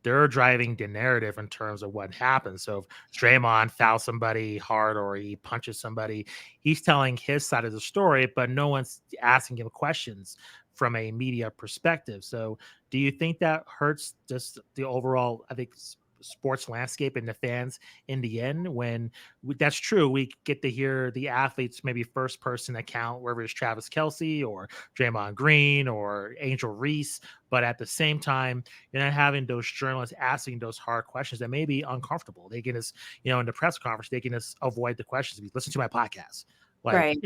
they're driving the narrative in terms of what happens. So if Draymond fouls somebody hard or he punches somebody, he's telling his side of the story, but no one's asking him questions from a media perspective. So do you think that hurts just the overall, I think, sports landscape and the fans in the end when that's true. We get to hear the athletes maybe first person account, whether it's Travis Kelce or Draymond Green or Angel Reese. But at the same time, you're not having those journalists asking those hard questions that may be uncomfortable. They can just, in the press conference, they can just avoid the questions. Listen to my podcast. Like Right.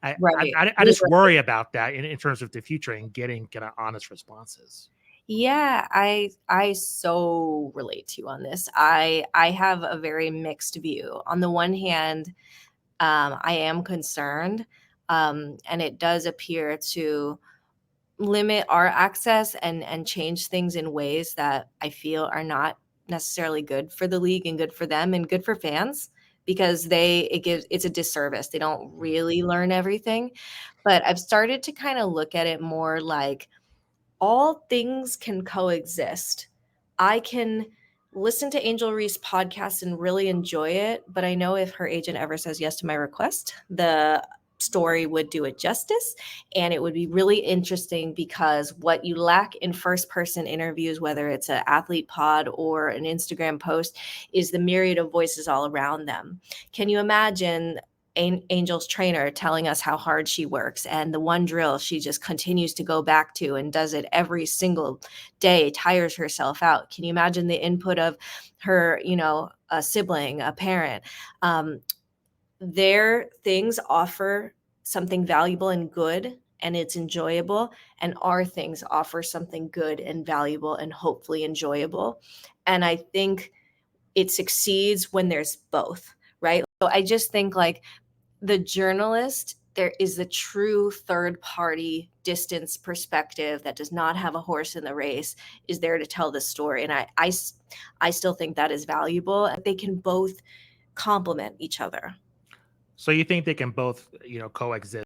I, Right. I just worry about that in terms of the future and getting kind of honest responses. Yeah, I so relate to you on this. I have a very mixed view. On the one hand, I am concerned, and it does appear to limit our access and change things in ways that I feel are not necessarily good for the league and good for them and good for fans because it's a disservice. They don't really learn everything. But I've started to kind of look at it more like all things can coexist. I can listen to Angel Reese podcast and really enjoy it, but I know if her agent ever says yes to my request, the story would do it justice and it would be really interesting because what you lack in first person interviews, whether it's an athlete pod or an Instagram post, is the myriad of voices all around them. Can you imagine Angel's trainer telling us how hard she works and the one drill she just continues to go back to and does it every single day, tires herself out? Can you imagine the input of her, a sibling, a parent? Their things offer something valuable and good and it's enjoyable, and our things offer something good and valuable and hopefully enjoyable. And I think it succeeds when there's both, right? So I just think like the journalist, there is a true third party distance perspective that does not have a horse in the race, is there to tell the story. And I still think that is valuable. They can both complement each other. So you think they can both, coexist?